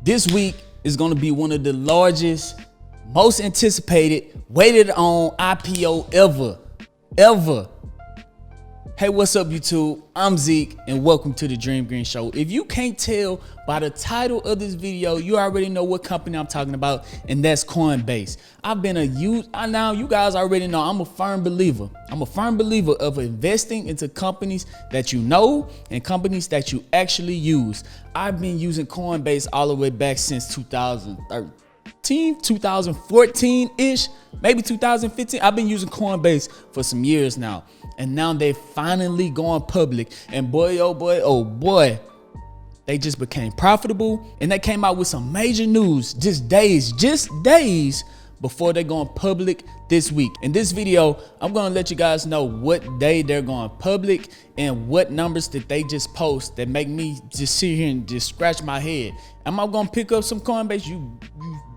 This week is going to be one of the largest, most anticipated, waited on IPO ever. Hey, what's up, YouTube? I'm Zeke, and welcome to the Dream Green Show. If you can't tell by the title of this video, you already know what company I'm talking about, and that's Coinbase. Now you guys already know I'm a firm believer. I'm a firm believer of investing into companies that you know and companies that you actually use. I've been using Coinbase all the way back since 2014-ish, maybe 2015. I've been using Coinbase for some years now. And now they finally going public. And boy, oh boy, they just became profitable. And they came out with some major news just days before they're going public this week. In this video, I'm gonna let you guys know what day they're going public and what numbers that they just post that make me just sit here and just scratch my head. Am I gonna pick up some Coinbase?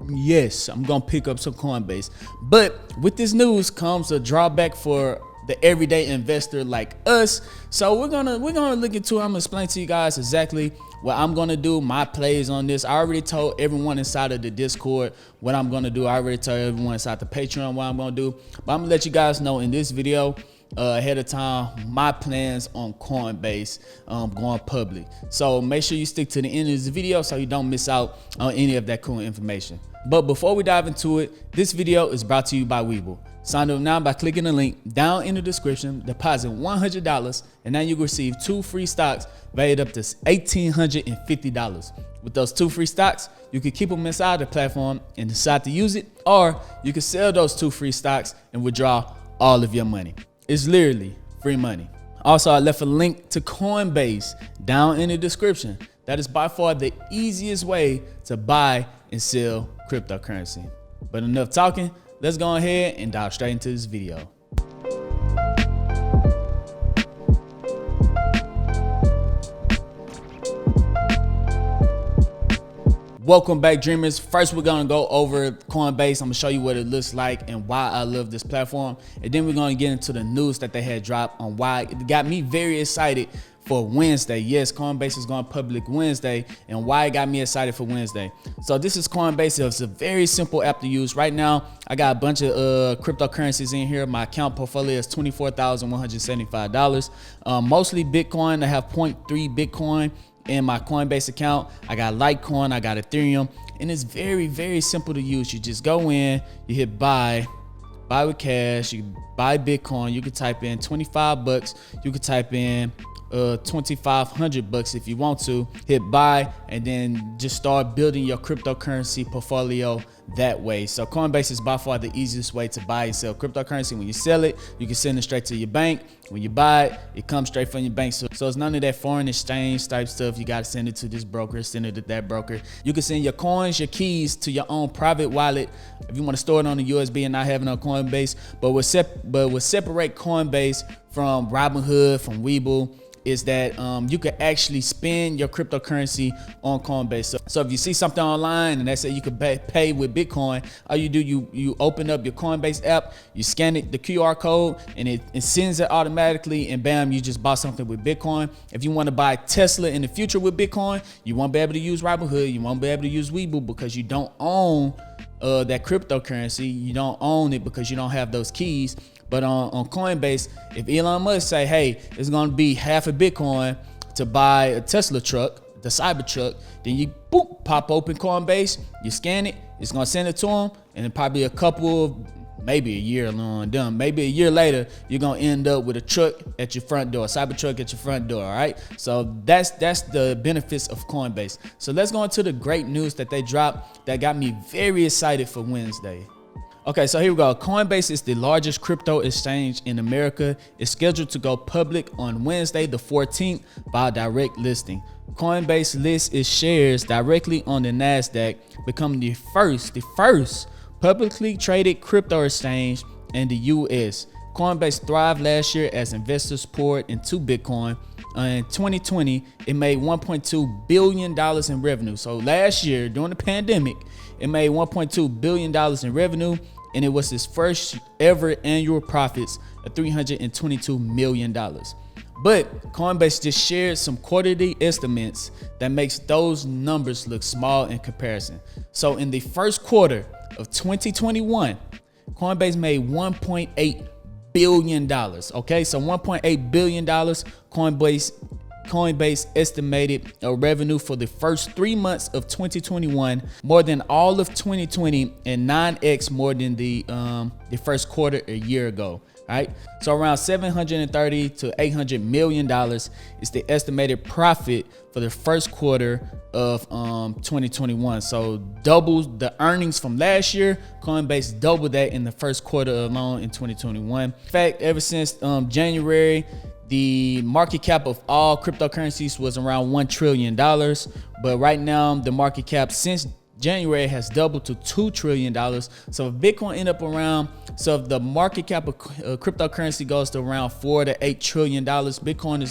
Yes, I'm gonna pick up some Coinbase. But with this news comes a drawback for the everyday investor like us. So we're gonna look into it. I'm gonna explain to you guys exactly what I'm gonna do, my plays on this. I already told everyone inside of the Discord what I'm gonna do. I already told everyone inside the Patreon what I'm gonna do. But I'm gonna let you guys know in this video ahead of time my plans on Coinbase going public. So make sure you stick to the end of this video so you don't miss out on any of that cool information. But before we dive into it, this video is brought to you by Webull. Sign up now by clicking the link down in the description, deposit $100, and now you will receive 2 free stocks valued up to $1,850. With those 2 free stocks, you can keep them inside the platform and decide to use it, or you can sell those 2 free stocks and withdraw all of your money. It's literally free money. Also, I left a link to Coinbase down in the description. That is by far the easiest way to buy and sell cryptocurrency. But enough talking. Let's go ahead and dive straight into this video. Welcome back, dreamers. First, we're gonna go over Coinbase. I'm gonna show you what it looks like and why I love this platform. And then we're gonna get into the news that they had dropped on why it got me very excited for Wednesday. Yes, Coinbase is going public Wednesday, and why it got me excited for Wednesday. So this is Coinbase. It's a very simple app to use. Right now, I got a bunch of cryptocurrencies in here. My account portfolio is $24,175. Mostly Bitcoin. I have 0.3 Bitcoin in my Coinbase account. I got Litecoin, I got Ethereum, and it's very, very simple to use. You just go in, you hit buy with cash, you buy Bitcoin. You can type in 25 bucks. You can type in 2,500 bucks if you want to. Hit buy, and then just start building your cryptocurrency portfolio that way. So Coinbase is by far the easiest way to buy and sell cryptocurrency. When you sell it, you can send it straight to your bank. When you buy it, it comes straight from your bank. So it's none of that foreign exchange type stuff. You got to send it to this broker, send it to that broker. You can send your coins, your keys to your own private wallet if you want to store it on the USB and not have it on Coinbase. But what separate Coinbase from Robinhood, from Webull, is that you can actually spend your cryptocurrency on Coinbase. So if you see something online and they say you could pay with Bitcoin, all you do, you open up your Coinbase app, you scan it, the QR code, and it sends it automatically, and bam, you just bought something with Bitcoin. If you want to buy Tesla in the future with Bitcoin, you won't be able to use Robinhood, you won't be able to use Webull because you don't own that cryptocurrency. You don't own it because you don't have those keys. But on Coinbase, if Elon Musk say, hey, it's going to be half a Bitcoin to buy a Tesla truck, the Cybertruck, then you pop open Coinbase, you scan it, it's going to send it to him, and then probably maybe a year later, you're going to end up with a truck at your front door, a Cybertruck at your front door, all right? So that's the benefits of Coinbase. So let's go into the great news that they dropped that got me very excited for Wednesday. Okay, so here we go. Coinbase is the largest crypto exchange in America. It's scheduled to go public on Wednesday, the 14th, by direct listing. Coinbase lists its shares directly on the NASDAQ, becoming the first publicly traded crypto exchange in the U.S. Coinbase thrived last year as investors poured into Bitcoin. In 2020, it made $1.2 billion in revenue. So last year, during the pandemic, it made $1.2 billion in revenue, and it was its first ever annual profits of $322 million. But Coinbase just shared some quarterly estimates that makes those numbers look small in comparison. So in the first quarter of 2021, Coinbase made $1.8 billion. Okay, so $1.8 billion. Coinbase estimated a revenue for the first 3 months of 2021 more than all of 2020 and 9x more than the first quarter a year ago. Right, so around $730 to $800 million is the estimated profit for the first quarter of 2021. So double the earnings from last year. Coinbase doubled that in the first quarter alone in 2021. In fact, ever since January, the market cap of all cryptocurrencies was around $1 trillion. But right now, the market cap since January has doubled to $2 trillion. So if Bitcoin end up around, so if the market cap of cryptocurrency goes to around $4 to $8 trillion, Bitcoin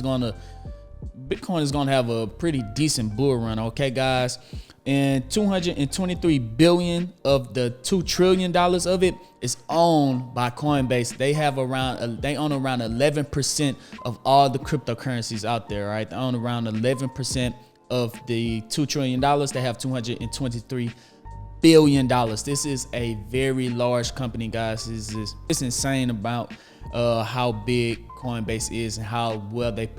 is gonna have a pretty decent bull run. Okay, guys. And 223 billion of the $2 trillion of it is owned by Coinbase. They own around 11% of all the cryptocurrencies out there. Right, they own around 11% of the $2 trillion. They have $223 billion. This is a very large company, guys. It's insane about how big Coinbase is and how well they've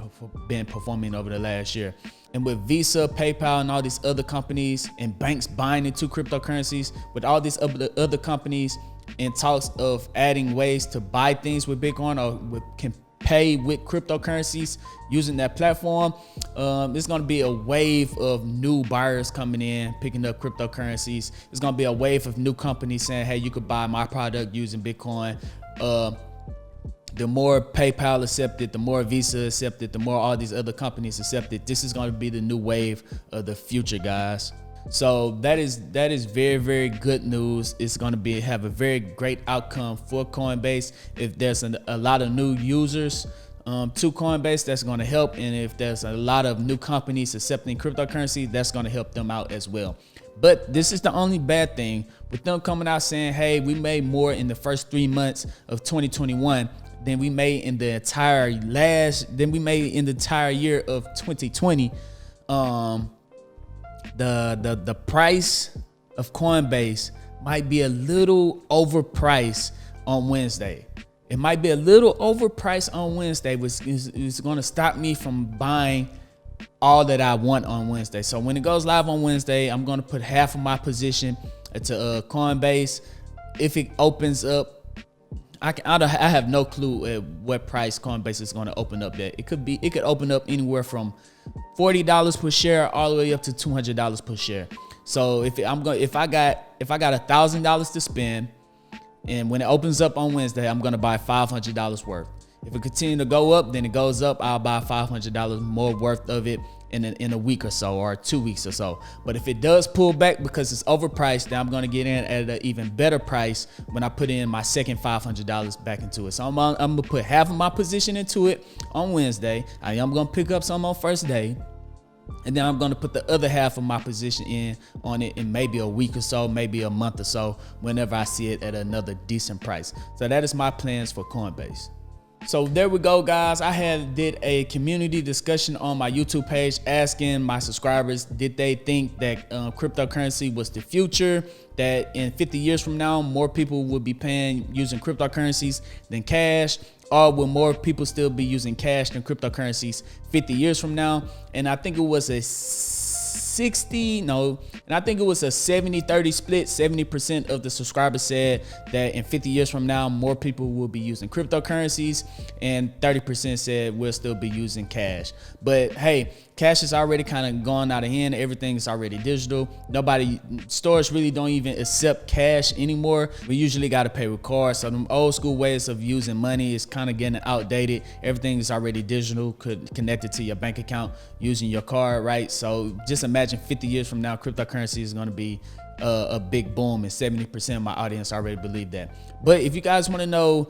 been performing over the last year. And with Visa, PayPal, and all these other companies and banks buying into cryptocurrencies, with all these other companies in talks of adding ways to buy things with Bitcoin or can pay with cryptocurrencies using that platform, there's going to be a wave of new buyers coming in, picking up cryptocurrencies. There's going to be a wave of new companies saying, hey, you could buy my product using Bitcoin. The more PayPal accepted, the more Visa accepted, the more all these other companies accepted. This is going to be the new wave of the future, guys. So that is very, very good news. It's going to have a very great outcome for Coinbase. If there's a lot of new users to Coinbase, that's going to help. And if there's a lot of new companies accepting cryptocurrency, that's going to help them out as well. But this is the only bad thing with them coming out saying, hey, we made more in the first 3 months of 2021 than we made in the entire year of 2020. The price of Coinbase might be a little overpriced on Wednesday. It might be a little overpriced on Wednesday, which is going to stop me from buying all that I want on Wednesday. So when it goes live on Wednesday, I'm going to put half of my position into Coinbase. If it opens up, I have no clue at what price Coinbase is going to open up at. It could open up anywhere from $40 per share all the way up to $200 per share. So if I got $1,000 to spend, and when it opens up on Wednesday, I'm gonna buy $500 worth. If it continue to go up, then it goes up. I'll buy $500 more worth of it in a week or so, or 2 weeks or so. But if it does pull back because it's overpriced, then I'm gonna get in at an even better price when I put in my second $500 back into it. So I'm gonna put half of my position into it on Wednesday. I am gonna pick up some on first day, and then I'm gonna put the other half of my position in on it in maybe a week or so, maybe a month or so, whenever I see it at another decent price. So that is my plans for Coinbase. So there we go, guys. I did a community discussion on my YouTube page asking my subscribers, did they think that cryptocurrency was the future, that in 50 years from now, more people would be paying using cryptocurrencies than cash, or will more people still be using cash than cryptocurrencies 50 years from now? And I think it was a 70-30 split. 70% of the subscribers said that in 50 years from now, more people will be using cryptocurrencies, and 30% said we'll still be using cash. But hey, cash is already kind of gone out of hand. Everything is already digital. Stores really don't even accept cash anymore. We usually got to pay with cards. So them old school ways of using money is kind of getting outdated. Everything is already digital, connected to your bank account using your card, right? So just imagine imagine 50 years from now, cryptocurrency is going to be a big boom, and 70% of my audience already believe that. But if you guys want to know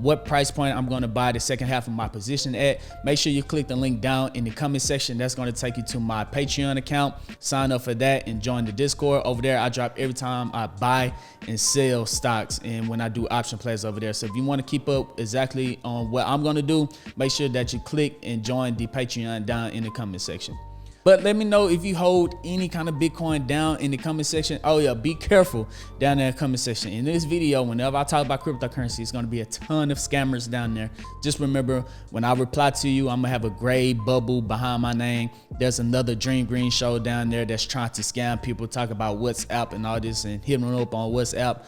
what price point I'm going to buy the second half of my position at, make sure you click the link down in the comment section. That's going to take you to my Patreon account. Sign up for that and join the Discord. Over there, I drop every time I buy and sell stocks, and when I do option plays over there. So if you want to keep up exactly on what I'm going to do, make sure that you click and join the Patreon down in the comment section. But let me know if you hold any kind of Bitcoin down in the comment section. Oh yeah, be careful down there in the comment section. In this video, whenever I talk about cryptocurrency, it's going to be a ton of scammers down there. Just remember, when I reply to you, I'm going to have a gray bubble behind my name. There's another Dream Green show down there that's trying to scam people, talk about WhatsApp and all this and hit them up on WhatsApp.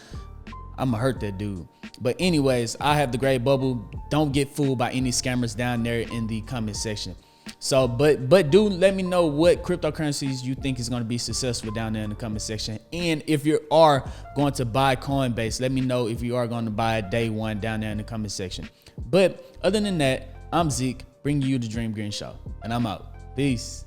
I'm gonna hurt that dude. But anyways, I have the gray bubble. Don't get fooled by any scammers down there in the comment section. So, but do let me know what cryptocurrencies you think is going to be successful down there in the comment section. And if you are going to buy Coinbase, let me know if you are going to buy day one down there in the comment section. But other than that, I'm Zeke, bringing you the Dream Green Show, and I'm out. Peace.